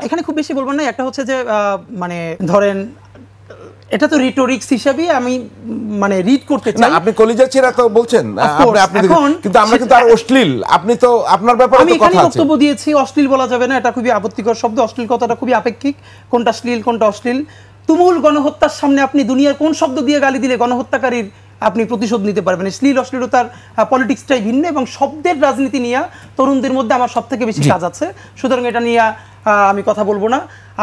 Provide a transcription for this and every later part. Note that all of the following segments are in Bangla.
এখানে খুব বেশি বলবো না, একটা হচ্ছে যে মানে ধরেন এটা তো রিটোরিক্স হিসেবে আমি মানে রিড করতে চাই। আপনি কলিজা ছেঁড়া তো বলছেন, কিন্তু আমরা কিন্তু আর অশ্লীল, আপনি তো আপনার ব্যাপারে তো কথা আছে। আমি বক্তব্য দিয়েছি, অশ্লীল বলা যাবে না, এটা খুবই আপত্তিকর শব্দ। অশ্লীল কথাটা খুবই আপেক্ষিক, কোনটা শ্লীল কোনটা অশ্লীল। তুমুল গণহত্যার সামনে আপনি দুনিয়ার কোন শব্দ দিয়ে গালি দিলে গণহত্যাকারীর আপনি প্রতিশোধ নিতে পারবেন? শ্লীল অশ্লীলতার পলিটিক্সটাই ভিন্ন, এবং শব্দের রাজনীতি নিয়ে তরুণদের মধ্যে আমার সব থেকে বেশি কাজ আছে, সুতরাং এটা নিয়ে আমি কথা বলবো না।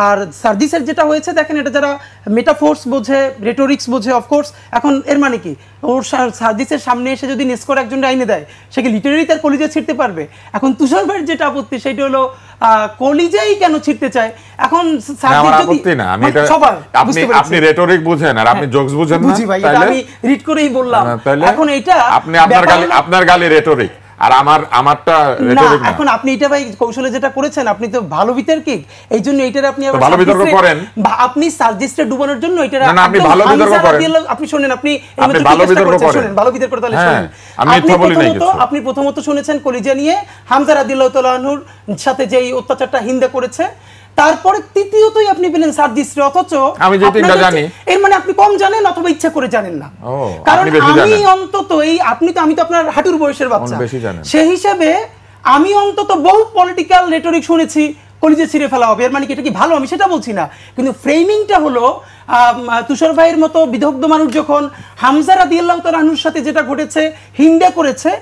আর সার্জিসের যেটা হয়েছে দেখেন, এটা যারা মেটাফোর্স বোঝে, রেটোরিক্স বোঝে, অফকোর্স এখন এর মানে কি, ওর সার্জিসের সামনে এসে যদি নেস্কর একজন আইনে দেয়, সে কি লিটারেলি তার কলিজা ছিঁড়তে পারবে? এখন তুষার ভাইয়ের যেটা আপত্তি সেটা হলো কলিজাই কেন ছিঁড়তে চায়। এখন আপনি রেটোরিক বুঝেন আর আপনি জোকস বুঝেন না, আমি রিড করেই বললাম। এখন এটা আপনি আপনার গালি রেটোরিক আর আমারটা রেটোরিক না। এখন আপনি এটা ভাই কৌশলে যেটা করেছেন, আপনি তো ভালো বিতর্কিক, এই জন্য এটার আপনি ভালো বিতর্ক করেন, আপনি সার্জিস্টে ডুবানোর জন্য এটা না, আপনি ভালো বিতর্ক করেন। আপনি শুনেন, আপনি ভালো বিতর্ক করেন, ভালো বিতর্ক করে তাহলে শুনেন। আমি মিথ্যা বলি নাই কিছু। আপনি প্রথমত শুনেছেন কলিজা নিয়ে হামজা রাদিয়াল্লাহু তাআলা আনহুর সাথে যেই অত্যাচারটা হিন্দে করেছে, তারপরে তৃতীয়তই আপনি পেলেন সার্জিসরে, অথচ আমি যে তিনটা জানি এর মানে আপনি কম জানেন অথবা ইচ্ছা করে জানেন না। কারণ আমি অন্তত আমি তো আপনার হাঁটুর বয়সের বাচ্চা, সেই হিসেবে আমি অন্তত বহু পলিটিক্যাল রেটরিক শুনেছি কলিজা ছিঁড়ে ফেলা হবে। এর মানে কি এটা কি ভালো? আমি সেটা বলছি না, কিন্তু ফ্রেমিংটা হলো তুষার ভাইয়ের মতো বিদগ্ধ মানুষ যখন হামজা রাদিয়াল্লাহু তাআলা আনহুর সাথে যেটা ঘটেছে হিন্দে করেছে,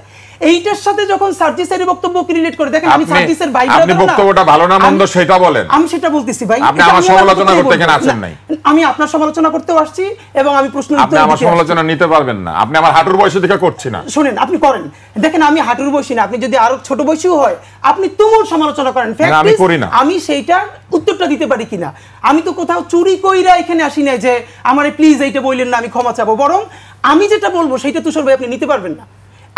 এইটার সাথে যখন সার্জিসের বক্তব্যকে রিলেট করে দেখেন, আমি সার্জিসের ভাই ব্রাদার না, আপনি বক্তব্যটা ভালো না মন্দ সেটা বলেন, আমি সেটা বলতেছি ভাই। আপনি আমার সমালোচনা করতে কেন আসেন নাই? আমি আপনার সমালোচনা করতেও আসছি এবং আমি প্রশ্ন আপনি আমার সমালোচনা নিতে পারবেন না, আপনি আমার হাঁটুর বয়সে দেখা করছি না। শুনেন, আপনি করেন, দেখেন আমি হাঁটুর বয়সী না, আপনি যদি আরো ছোট বয়সীও হয় আপনি তুমুল সমালোচনা করেন, আমি করি না। আমি সেইটার উত্তরটা দিতে পারি কিনা? আমি তো কোথাও চুরি কইরা এখানে আসি না যে আমারে প্লিজ এইটা বললেন না আমি ক্ষমা চাবো, বরং আমি যেটা বলবো সেইটা তুষার ভাই আপনি নিতে পারবেন না।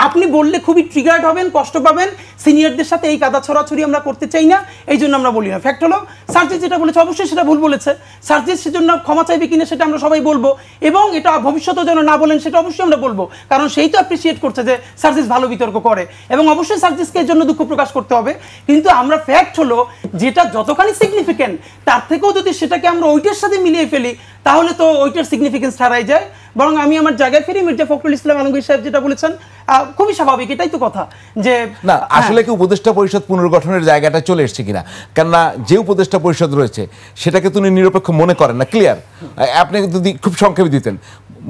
আপনি বললে খুবই ট্রিগার্ড হবেন, কষ্ট পাবেন। সিনিয়রদের সাথে এই কাদা ছড়াছড়ি আমরা করতে চাই না, এই জন্য আমরা বলি না। ফ্যাক্ট হলো সার্জিস যেটা বলেছে অবশ্যই সেটা ভুল বলেছে, সার্জিস সেজন্য ক্ষমা চাইবে কিনা সেটা আমরা সবাই বলবো, এবং এটা ভবিষ্যতেও যেন না বলেন সেটা অবশ্যই আমরা বলবো, কারণ সেই তো অ্যাপ্রিসিয়েট করছে যে সার্জিস ভালো বিতর্ক করে, এবং অবশ্যই সার্জিসকে এর জন্য দুঃখ প্রকাশ করতে হবে। কিন্তু আমরা ফ্যাক্ট হলো যেটা যতখানি সিগনিফিকেন্ট তার থেকেও যদি সেটাকে আমরা ওইটার সাথে মিলিয়ে ফেলি তাহলে তো ওইটার সিগনিফিকেন্স হারাই যায়। বরং আমি আমার জায়গায় ফিরি, মির্জা ফখরুল ইসলাম আলমগীর সাহেব যেটা বলেছেন খুবই স্বাভাবিক, এটাই তো কথা যে না আসলে কি উপদেষ্টা পরিষদ পুনর্গঠনের জায়গাটা চলে এসেছে কিনা, কেননা যে উপদেষ্টা পরিষদ রয়েছে সেটাকে তিনি নিরপেক্ষ মনে করেন না। ক্লিয়ার, আপনি যদি খুব সংক্ষেপে দিতেন,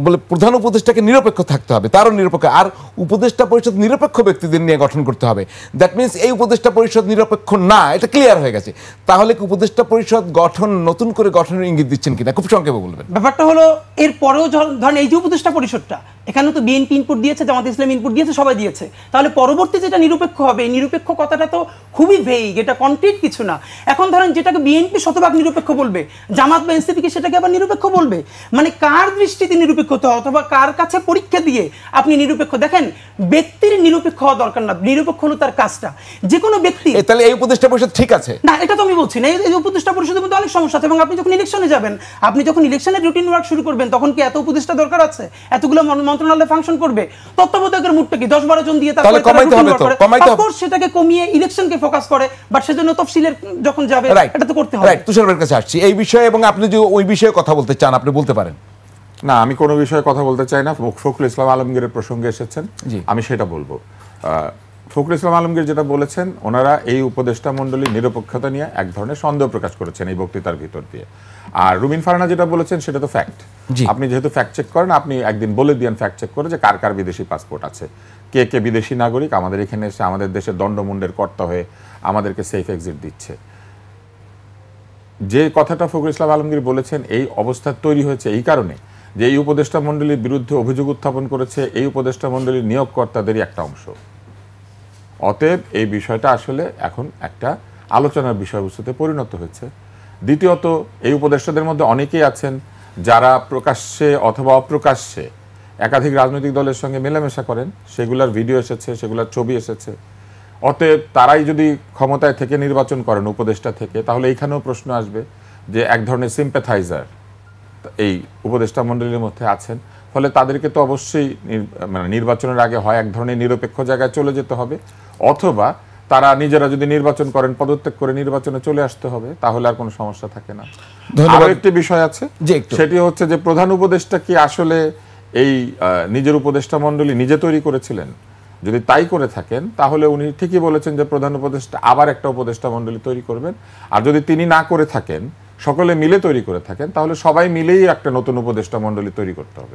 বলে প্রধান উপদেষ্টাকে নিরপেক্ষ থাকতে হবে, তারও নিরপেক্ষ, আর উপদেষ্টা পরিষদ নিরপেক্ষ ব্যক্তিদের নিয়ে গঠন করতে হবে। দ্যাট মিনস এই উপদেষ্টা পরিষদ নিরপেক্ষ না, এটা ক্লিয়ার হয়ে গেছে। তাহলে কি উপদেষ্টা পরিষদ গঠন নতুন করে গঠনের ইঙ্গিত দিচ্ছেন কিনা খুব সংক্ষেপে বলবেন। ব্যাপারটা হলো এর পরেও ধরেন এই যে উপদেষ্টা পরিষদটা, এখানে তো বিএনপি ইনপুট দিয়েছে, জামাত ইসলাম ইনপুট দিয়েছে, সবাই দিয়েছে, তাহলে পরবর্তী যেটা নিরপেক্ষ হবে, এই নিরপেক্ষ কথাটা তো খুবই ভেইগ, এটা কনক্রিট কিছু না। এখন ধরেন যেটাকে বিএনপি শতভাগ নিরপেক্ষ বলবে, জামাত বা এনসিপিকে সেটাকে আবার নিরপেক্ষ বলবে, মানে কার দৃষ্টিতে নিরপেক্ষ হতে হয় অথবা কার কাছে পরীক্ষা দিয়ে আপনি নিরপেক্ষ? দেখেন ব্যক্তির নিরপেক্ষ হওয়া দরকার না, নিরপেক্ষ হলো তার কাজটা। যে কোনো ব্যক্তি, তাহলে এই উপদেষ্টা পরিষদ ঠিক আছে না, এটা তো আমি বলছি না। এই উপদেষ্টা পরিষদের মধ্যে অনেক সমস্যা আছে, এবং আপনি যখন ইলেকশনে যাবেন, আপনি যখন ইলেকশনের রুটিন ওয়ার্ক শুরু করবেন, তখন কি এত উপদেষ্টা দরকার আছে? এতগুলো মন্ত্রণালয় ফাংশন করবে, তত্ত্বাবধায়কের মুডটা কি 10-12 জন দিয়ে তারপরে সেটাকে কমিয়ে ইলেকশনকে ফোকাস করে, বাট সেজন্য তফসিলের যখন যাবে এটা তো করতে হবে। রাইট, তুষারের কাছে আসছি এই বিষয়ে, এবং আপনি যদি ওই বিষয়ে কথা বলতে চান আপনি বলতে পারেন। না, আমি কোনো বিষয়ে কথা বলতে চাই না। ফখরুল ইসলাম আলমগীরের প্রসঙ্গে এসেছেন, আমি সেটা বলবো। ফখরুল ইসলাম আলমগীর যেটা বলেছেন, ওনারা এই উপদেষ্টা মণ্ডলীর নিরপেক্ষতা নিয়ে এক ধরনের সন্দেহ প্রকাশ করেছেন এই বক্তৃতার ভিতর দিয়ে। আর রুমিন ফারহানা যেটা বলেছেন সেটা তো ফ্যাক্ট। আপনি যেহেতু ফ্যাক্ট চেক করেন, আপনি একদিন বলে দিয়েন ফ্যাক্ট চেক করে যে কার কার বিদেশি পাসপোর্ট আছে, কে কে বিদেশি নাগরিক আমাদের এখানে এসে আমাদের দেশের দণ্ডমুণ্ডের কর্তা হয়ে আমাদেরকে সেফ এক্সিট দিচ্ছে। যে কথাটা ফখরুল ইসলাম আলমগীর বলেছেন, এই অবস্থা তৈরি হয়েছে এই কারণে যে এই উপদেষ্টা মণ্ডলীর বিরুদ্ধে অভিযোগ উত্থাপন করেছে এই উপদেষ্টা মণ্ডলীর নিয়োগকর্তাদেরই একটা অংশ। অতএব এই বিষয়টা আসলে এখন একটা আলোচনার বিষয়বস্তুতে পরিণত হয়েছে। দ্বিতীয়ত, এই উপদেষ্টাদের মধ্যে অনেকেই আছেন যারা প্রকাশ্যে অথবা অপ্রকাশ্যে একাধিক রাজনৈতিক দলের সঙ্গে মেলামেশা করেন, সেগুলোর ভিডিও এসেছে, সেগুলোর ছবি এসেছে। অতএব তারাই যদি ক্ষমতায় থেকে নির্বাচন করেন উপদেষ্টা থেকে, তাহলে এইখানেও প্রশ্ন আসবে যে এক ধরনের সিম্প্যাথাইজার এই উপদেষ্টা মণ্ডলীর মধ্যে আছেন, ফলে তাদেরকে তো অবশ্যই মানে নির্বাচনের আগে হয় এক ধরনের নিরপেক্ষ জায়গায় চলে যেতে হবে, অথবা তারা নিজেরা যদি নির্বাচন করেন পদত্যাগ করে নির্বাচনে চলে আসতে হবে, তাহলে আর কোনো সমস্যা থাকে না। ধন্যবাদ। আরো একটি বিষয় আছে, সেটি হচ্ছে যে প্রধান উপদেষ্টা কি আসলে এই নিজের উপদেষ্টা মণ্ডলী নিজে তৈরি করেছিলেন? যদি তাই করে থাকেন তাহলে উনি ঠিকই বলেছেন যে প্রধান উপদেষ্টা আবার একটা উপদেষ্টা মণ্ডলী তৈরি করবেন। আর যদি তিনি না করে থাকেন, সকলে মিলে তৈরি করে থাকেন, তাহলে সবাই মিলেই একটা নতুন উপদেষ্টা মণ্ডলী তৈরি করতে হবে।